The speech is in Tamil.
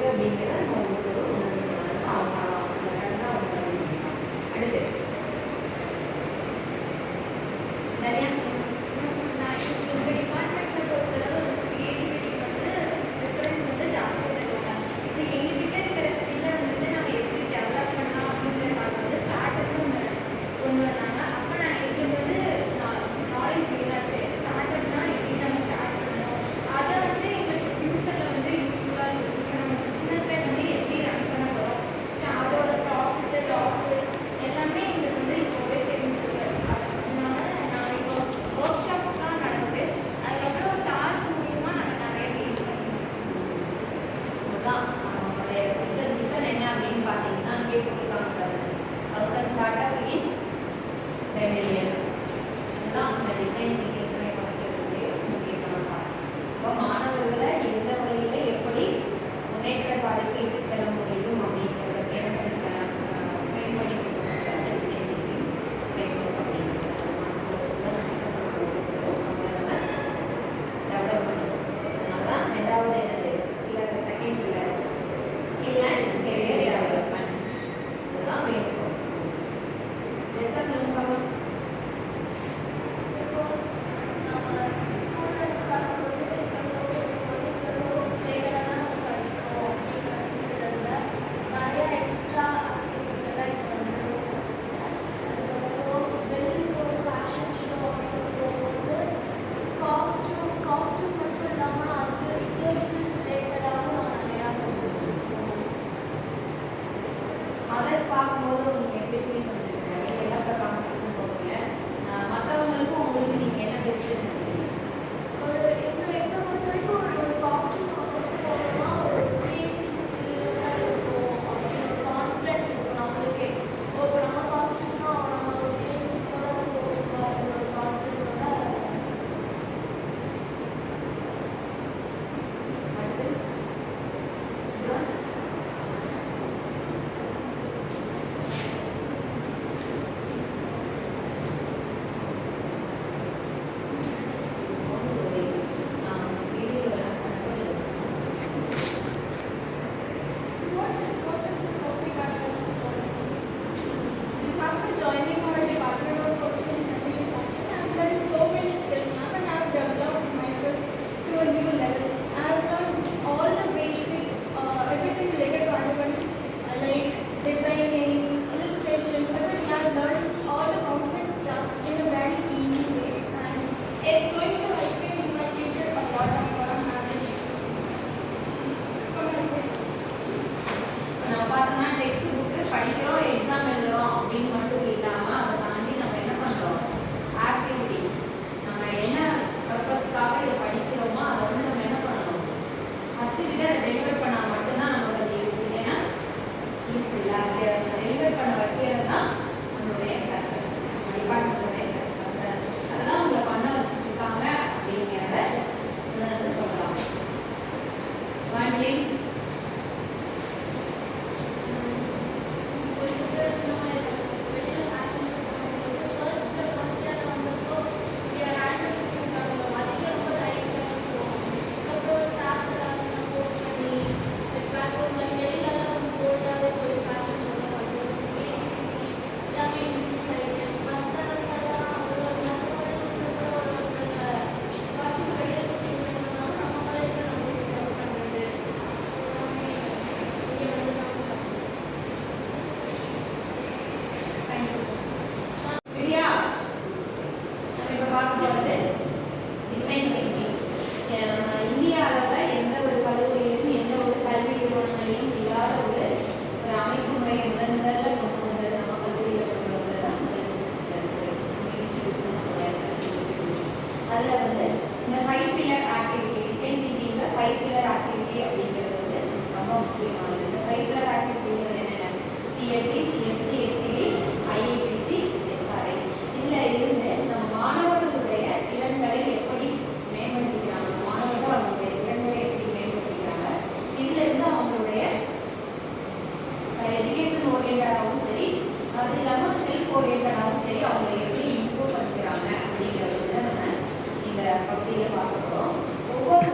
இருக்குது அப்படிங்கிறத நம்ம ஒவ்வொருத்தரும் அவங்க அடுத்து நிறையா எங்கள் டிபார்ட்மெண்ட்டில் பொறுத்தளவு வந்து கிரியேட்டிவிட்டி வந்து ப்ரிஃபரன்ஸ் வந்து ஜாஸ்தியாக இருக்காங்க. இப்போ எங்ககிட்ட இருக்கிற ஸ்கில்லை வந்துட்டு நாங்கள் எப்படி டெவலப் பண்ணலாம் அப்படின்றதுக்காக வந்து ஸ்டார்ட்அப்னு ஒன்று வந்தாங்க. அப்போ நான் எங்களுக்கு வந்து நாலேஜ் கெயினாச்சு. ஸ்டார்ட்அப்னா எப்படி நம்ம ஸ்டார்ட் பண்ணணும், அதை வந்து எங்களுக்கு ஃப்யூச்சரில் வந்து யூஸ்ஃபுல்லாக இருக்கும். இப்போ நம்ம பிஸ்னஸை வந்து எப்படி ரன் பண்ண போகிறோம், அதோட ப்ராஃபிட்டு லாஸு எல்லாமே எங்களுக்கு வந்து இப்போவே தெரிஞ்சிருக்கு. அதனால நான் இப்போ ஒர்க் ஷாப்ஸ்லாம் நடக்குது. அதுக்கப்புறம் ஸ்டார்ஸ் மூலியமாக நாங்கள் நிறைய டீல் பண்ணுவோம். அதுதான் அவங்களுடைய விசன் என்ன அப்படின்னு பார்த்தீங்கன்னா அங்கே போட்டிருக்காங்க 1000 ஸ்டார்ட் அப் இன் 10 years. இதுதான் இந்த டிசைன் திங்கிங் படிக்கிறதுக்கு முக்கியமான பாடம். இப்போ மாணவர்களை எந்த வழியில் எப்படி முன்னேற்ற பாதைக்கு இட்டு செல்ல முடியும் அப்படிங்கிறத ஃப்ரேம் பண்ணி கொடுக்குறது டிசைன் திங்கிங் ஃப்ரேம் அப்படிங்கிறது மனசில் வச்சு தான் நம்மளை டெவலப் பண்ணுது. அதனால தான் ரெண்டாவது என்னது இல்லை second pillar skill and career development. இதுதான் வேணும். ஜெஸ்ஸா சொல்லுங்க பார்க்கலாம். அதர்ஸ் பார்க்கும்போது நீங்கள் எப்படி ஃபீல் பண்ணுறீங்க? நீங்கள் எல்லாத்த காம்படிஷன் போகிறீங்க, மற்றவங்களுக்கும் உங்களுக்கு நீங்கள் என்ன பெஸ்ட் பண்ணுறீங்க? படிக்கிறோம், எக்ஸாம் எழுதுறோம் அப்படின்னு மட்டும் இல்லாமல் அதை தாண்டி நம்ம என்ன பண்ணுறோம், ஆக்டிவிட்டி நம்ம என்ன பர்பஸ்க்காக இதை படிக்கிறோமோ அதை வந்து நம்ம என்ன பண்ணணும், கற்றுக்கிட்டு அதை டெலிவர் பண்ணால் மட்டும்தான் நமக்கு அது யூஸ். இல்லைன்னா யூஸ் இல்லை. அப்படி அதை டெலிவர் பண்ண வைக்கிறது தான் நம்மளுடைய சக்ஸஸ், நம்ம டிபார்ட்மெண்ட்டுடைய சக்ஸஸ். அதெல்லாம் உங்களை பண்ண வச்சுட்டு இருக்காங்க அப்படிங்கிறத வந்து சொல்லலாம். வாஞ்சிலிங் அதில் வந்து இந்த 5 பில்லர் ஆக்டிவிட்டி, டிசைன் திங்கிங்கில் 5 பில்லர் ஆக்டிவிட்டி அப்படிங்கிறது வந்து ரொம்ப முக்கியமானது. இந்த 5 பில்லர் ஆக்டிவிட்டிங்கிறது என்னென்ன, CLT, CSC, SCT, IIDC, SRI. இதில் இருந்து நம்ம மாணவர்களுடைய திறன்களை எப்படி மேம்படுத்திக்கிறாங்க, மாணவர்கள் அவங்களுடைய திறன்களை எப்படி மேம்படுத்திக்கிறாங்க, இதில் இருந்து அவங்களுடைய எஜுகேஷன் ஓரியன்டாகவும் சரி, அது இல்லாமல் செல்ஃப் ஓரியன்டாகவும் சரி, அவங்களை எப்படி இம்ப்ரூவ் பண்ணிக்கிறாங்க அப்படிங்கிறது வந்து நம்ம இந்த பகுதியில் பார்க்க போகிறோம். ஒவ்வொரு